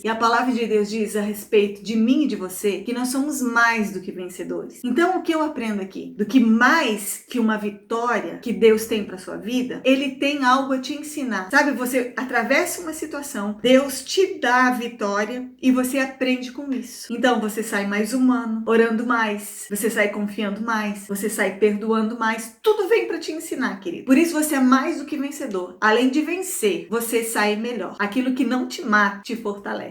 E a palavra de Deus diz a respeito de mim e de você que nós somos mais do que vencedores. Então, o que eu aprendo aqui? Do que mais que uma vitória que Deus tem para sua vida, Ele tem algo a te ensinar. Sabe, você atravessa uma situação, Deus te dá a vitória e você aprende com isso. Então, você sai mais humano, orando mais, você sai confiando mais, você sai perdoando mais. Tudo vem para te ensinar, querido. Por isso, você é mais do que vencedor. Além de vencer, você sai melhor. Aquilo que não te mata, te fortalece.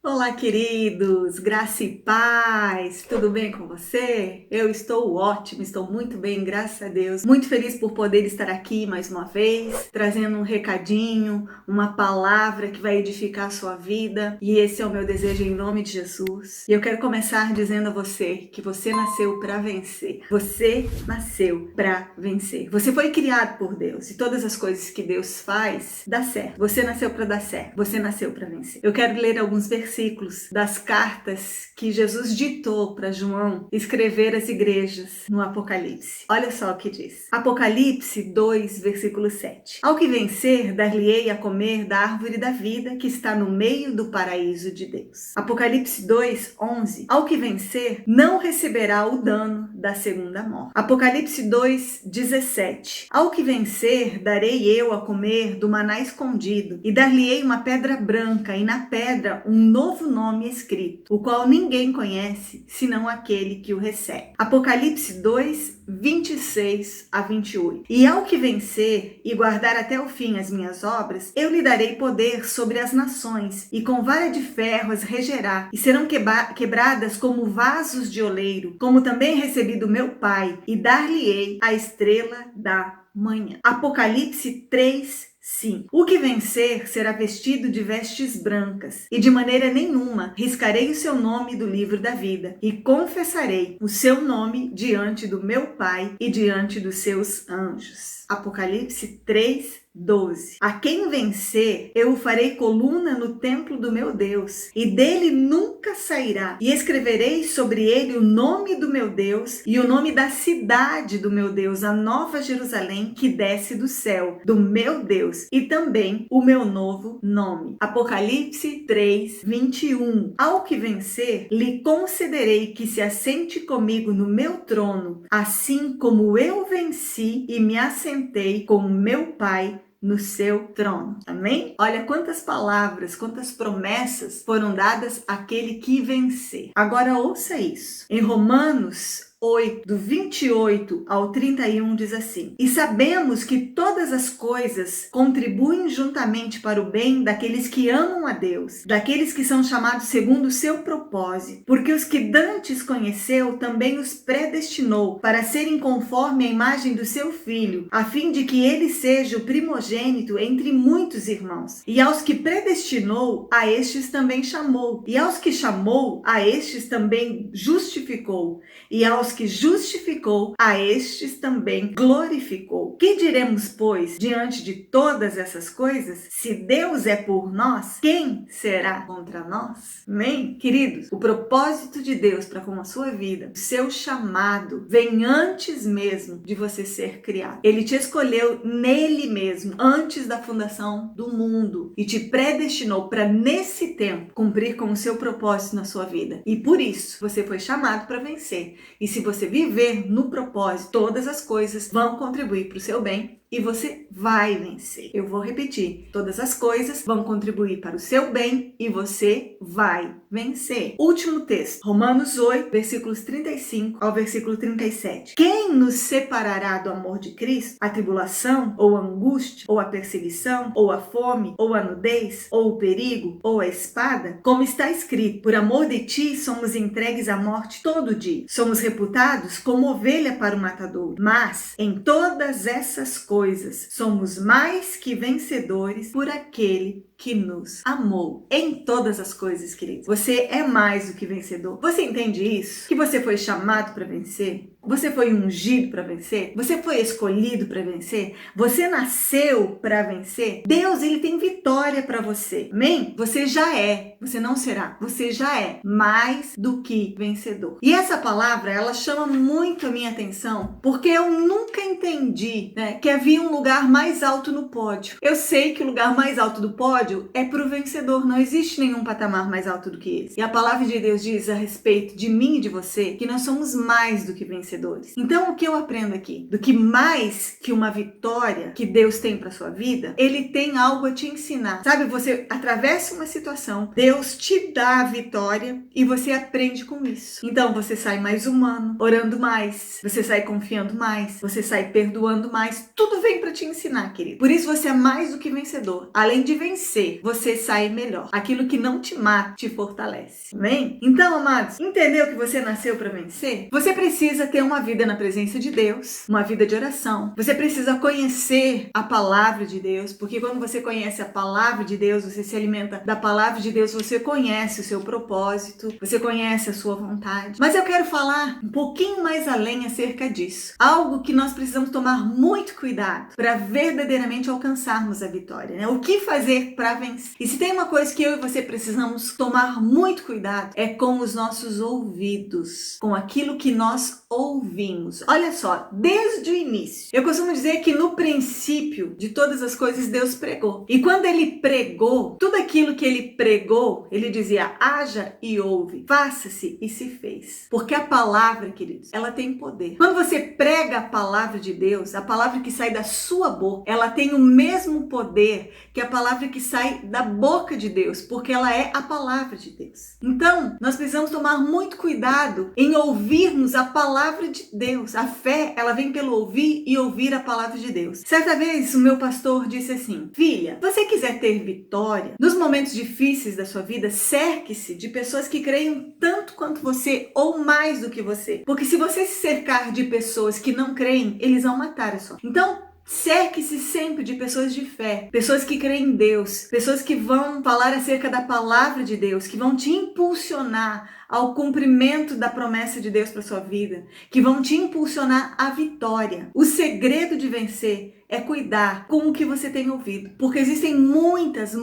Olá, queridos, graça e paz, tudo bem com você? Eu estou ótimo, estou muito bem, graças a Deus. Muito feliz por poder estar aqui mais uma vez, trazendo um recadinho, uma palavra que vai edificar a sua vida. E esse é o meu desejo em nome de Jesus. E eu quero começar dizendo a você que você nasceu para vencer. Você nasceu para vencer. Você foi criado por Deus e todas as coisas que Deus faz, dá certo. Você nasceu para dar certo. Você nasceu para vencer. Eu quero ler alguns versículos das cartas que Jesus ditou para João escrever às igrejas no Apocalipse. Olha só o que diz. Apocalipse 2, versículo 7. Ao que vencer, dar-lhe-ei a comer da árvore da vida que está no meio do paraíso de Deus. Apocalipse 2, 11. Ao que vencer, não receberá o dano da segunda morte. Apocalipse 2, 17. Ao que vencer, darei eu a comer do maná escondido e dar-lhe-ei uma pedra branca e na pedra um novo nome escrito, o qual ninguém conhece, senão aquele que o recebe. Apocalipse 2, 26 a 28. E ao que vencer e guardar até o fim as minhas obras, eu lhe darei poder sobre as nações, e com vara de ferro as regerá, e serão quebradas como vasos de oleiro, como também recebi do meu Pai, e dar-lhe-ei a estrela da manhã. Apocalipse 3, sim, o que vencer será vestido de vestes brancas, e de maneira nenhuma riscarei o seu nome do livro da vida, e confessarei o seu nome diante do meu Pai e diante dos seus anjos. Apocalipse 3, 12. A quem vencer, eu o farei coluna no templo do meu Deus, e dele nunca sairá. E escreverei sobre ele o nome do meu Deus e o nome da cidade do meu Deus, a nova Jerusalém que desce do céu, do meu Deus, e também o meu novo nome. Apocalipse 3, 21. Ao que vencer, lhe concederei que se assente comigo no meu trono, assim como eu venci e me assentei com o meu Pai no seu trono. Amém? Olha quantas palavras, quantas promessas foram dadas àquele que vencer. Agora ouça isso. Em Romanos 8, do 28 ao 31 diz assim: E sabemos que todas as coisas contribuem juntamente para o bem daqueles que amam a Deus, daqueles que são chamados segundo o seu propósito, porque os que dantes conheceu também os predestinou para serem conforme a imagem do seu Filho, a fim de que ele seja o primogênito entre muitos irmãos. E aos que predestinou, a estes também chamou, e aos que chamou, a estes também justificou, e aos que justificou, a estes também glorificou. Que diremos, pois, diante de todas essas coisas? Se Deus é por nós, quem será contra nós? Amém? Queridos, o propósito de Deus para com a sua vida, o seu chamado, vem antes mesmo de você ser criado. Ele te escolheu nele mesmo, antes da fundação do mundo, e te predestinou para, nesse tempo, cumprir com o seu propósito na sua vida. E por isso, você foi chamado para vencer. E se você viver no propósito, todas as coisas vão contribuir para o seu bem e você vai vencer. Eu vou repetir. Todas as coisas vão contribuir para o seu bem e você vai vencer. Último texto. Romanos 8, versículos 35 ao versículo 37. Quem nos separará do amor de Cristo? A tribulação, ou a angústia, ou a perseguição, ou a fome, ou a nudez, ou o perigo, ou a espada? Como está escrito, por amor de ti somos entregues à morte todo dia. Somos reputados como ovelha para o matador. Mas, em todas essas coisas, somos mais que vencedores por aquele que nos amou. Em todas as coisas, queridos, você é mais do que vencedor. Você entende isso? Que você foi chamado para vencer? Você foi ungido para vencer? Você foi escolhido para vencer? Você nasceu para vencer? Deus, ele tem vitória para você. Amém? Você já é. Você não será. Você já é mais do que vencedor. E essa palavra, ela chama muito a minha atenção, porque eu nunca entendi, né, que havia um lugar mais alto no pódio. Eu sei que o lugar mais alto do pódio é para o vencedor. Não existe nenhum patamar mais alto do que esse. E a palavra de Deus diz a respeito de mim e de você que nós somos mais do que vencedores. Então, o que eu aprendo aqui? Do que mais que uma vitória que Deus tem para sua vida, ele tem algo a te ensinar. Sabe, você atravessa uma situação, Deus te dá a vitória e você aprende com isso. Então, você sai mais humano, orando mais, você sai confiando mais, você sai perdoando mais. Tudo vem para te ensinar, querido. Por isso você é mais do que vencedor. Além de vencer, você sai melhor. Aquilo que não te mata, te fortalece. Amém? Então, amados, entendeu que você nasceu para vencer? Você precisa ter uma vida na presença de Deus, uma vida de oração. Você precisa conhecer a palavra de Deus, porque quando você conhece a palavra de Deus, você se alimenta da palavra de Deus, você conhece o seu propósito, você conhece a sua vontade. Mas eu quero falar um pouquinho mais além acerca disso. Algo que nós precisamos tomar muito cuidado para verdadeiramente alcançarmos a vitória, né? O que fazer para vencer? E se tem uma coisa que eu e você precisamos tomar muito cuidado, é com os nossos ouvidos, com aquilo que nós ouvimos. Olha só, desde o início, eu costumo dizer que no princípio de todas as coisas Deus pregou. E quando ele pregou, tudo aquilo que ele pregou, ele dizia: haja e ouve, faça-se e se fez. Porque a palavra, queridos, ela tem poder. Quando você prega a palavra de Deus, a palavra que sai da sua boca, ela tem o mesmo poder que a palavra que sai da boca de Deus, porque ela é a palavra de Deus. Então, nós precisamos tomar muito cuidado em ouvirmos a palavra de Deus. A fé, ela vem pelo ouvir e ouvir a palavra de Deus. Certa vez, o meu pastor disse assim: filha, se você quiser ter vitória, nos momentos difíceis da sua vida, cerque-se de pessoas que creem tanto quanto você ou mais do que você. Porque se você se cercar de pessoas que não creem, eles vão matar a sua. Então, cerque-se sempre de pessoas de fé, pessoas que creem em Deus, pessoas que vão falar acerca da palavra de Deus, que vão te impulsionar ao cumprimento da promessa de Deus para sua vida, que vão te impulsionar à vitória. O segredo de vencer é cuidar com o que você tem ouvido, porque existem muitas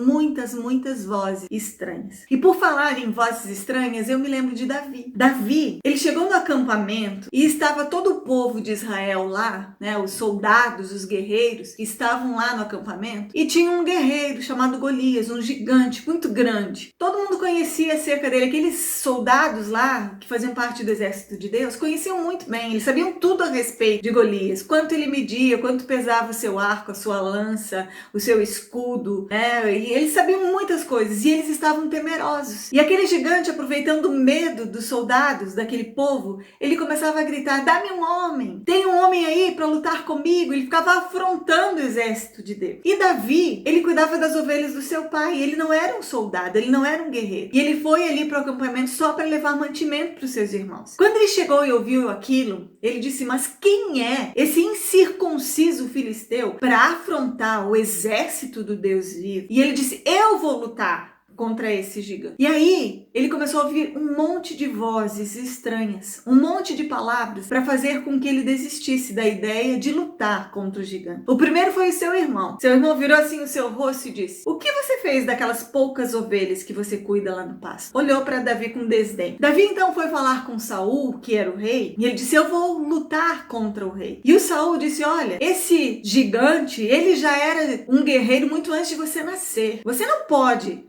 vozes estranhas. E por falar em vozes estranhas, eu me lembro de Davi. Davi, ele chegou no acampamento e estava todo o povo de Israel lá, né, os soldados, os guerreiros que estavam lá no acampamento, e tinha um guerreiro chamado Golias, um gigante muito grande. Todo mundo conhecia acerca dele, aqueles soldados lá que faziam parte do exército de Deus conheciam muito bem, eles sabiam tudo a respeito de Golias, quanto ele media, quanto pesava o seu arco, a sua lança, o seu escudo, né? E eles sabiam muitas coisas e eles estavam temerosos. E aquele gigante, aproveitando o medo dos soldados, daquele povo, ele começava a gritar: dá-me um homem, tem um homem aí para lutar comigo. Ele ficava afrontando o exército de Deus. E Davi, ele cuidava das ovelhas do seu pai, ele não era um soldado, ele não era um guerreiro. E ele foi ali para o acampamento só para levar mantimento para os seus irmãos. Quando ele chegou e ouviu aquilo, ele disse: mas quem é esse incircunciso filisteu para afrontar o exército do Deus vivo? E ele disse: eu vou lutar contra esse gigante. E aí, ele começou a ouvir um monte de vozes estranhas, um monte de palavras para fazer com que ele desistisse da ideia de lutar contra o gigante. O primeiro foi o seu irmão. Seu irmão virou assim o seu rosto e disse: o que você fez daquelas poucas ovelhas que você cuida lá no pasto? Olhou para Davi com desdém. Davi então foi falar com Saul, que era o rei, e ele disse: eu vou lutar contra o rei. E o Saul disse: olha, esse gigante, ele já era um guerreiro muito antes de você nascer. Você não pode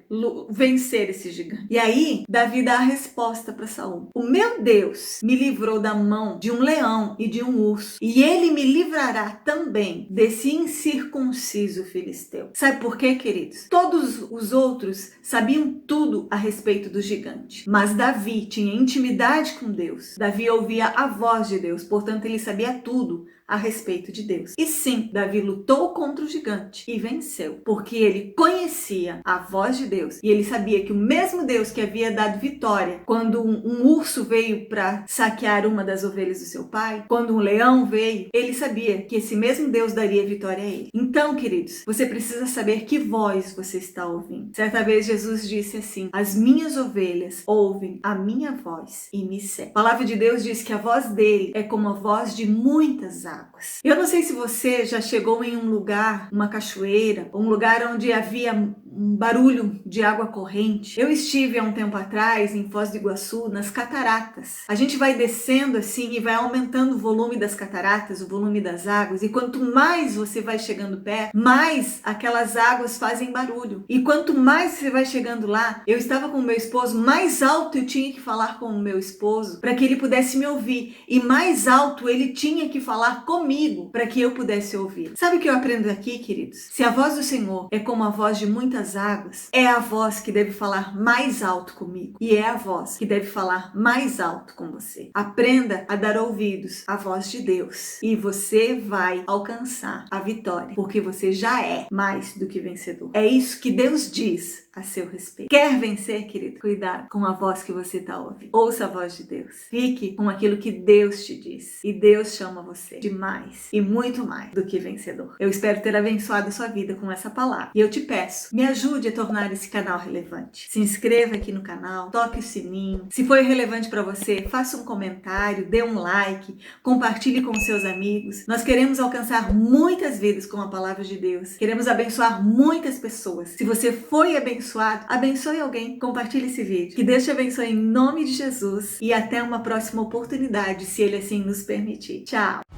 vencer esse gigante. E aí, Davi dá a resposta para Saul: o meu Deus me livrou da mão de um leão e de um urso, e ele me livrará também desse incircunciso filisteu. Sabe por quê, queridos? Todos os outros sabiam tudo a respeito do gigante, mas Davi tinha intimidade com Deus. Davi ouvia a voz de Deus, portanto ele sabia tudo a respeito de Deus. E sim, Davi lutou contra o gigante e venceu, porque ele conhecia a voz de Deus E ele sabia que o mesmo Deus que havia dado vitória quando um urso veio para saquear uma das ovelhas do seu pai, quando um leão veio, ele sabia que esse mesmo Deus daria vitória a ele. Então, queridos, você precisa saber que voz você está ouvindo. Certa vez Jesus disse assim: as minhas ovelhas ouvem a minha voz e me seguem. A palavra de Deus diz que a voz dele é como a voz de muitas águas. Eu não sei se você já chegou em um lugar, uma cachoeira, um lugar onde havia um barulho de água corrente. Eu estive há um tempo atrás em Foz do Iguaçu, nas cataratas. A gente vai descendo assim e vai aumentando o volume das cataratas, o volume das águas, e quanto mais você vai chegando perto, mais aquelas águas fazem barulho. E quanto mais você vai chegando lá, eu estava com o meu esposo, mais alto eu tinha que falar com o meu esposo para que ele pudesse me ouvir, e mais alto ele tinha que falar comigo para que eu pudesse ouvir. Sabe o que eu aprendo aqui, queridos? Se a voz do Senhor é como a voz de muitas águas, é a voz que deve falar mais alto comigo, e é a voz que deve falar mais alto com você. Aprenda a dar ouvidos à voz de Deus e você vai alcançar a vitória, porque você já é mais do que vencedor. É isso que Deus diz a seu respeito. Quer vencer, querido? Cuidado com a voz que você está ouvindo. Ouça a voz de Deus. Fique com aquilo que Deus te diz. E Deus chama você de mais e muito mais do que vencedor. Eu espero ter abençoado a sua vida com essa palavra. E eu te peço, me ajude a tornar esse canal relevante. Se inscreva aqui no canal, toque o sininho. Se foi relevante para você, faça um comentário, dê um like, compartilhe com seus amigos. Nós queremos alcançar muitas vidas com a palavra de Deus. Queremos abençoar muitas pessoas. Se você foi abençoado, abençoe alguém, compartilhe esse vídeo. Que Deus te abençoe em nome de Jesus e até uma próxima oportunidade, se Ele assim nos permitir. Tchau!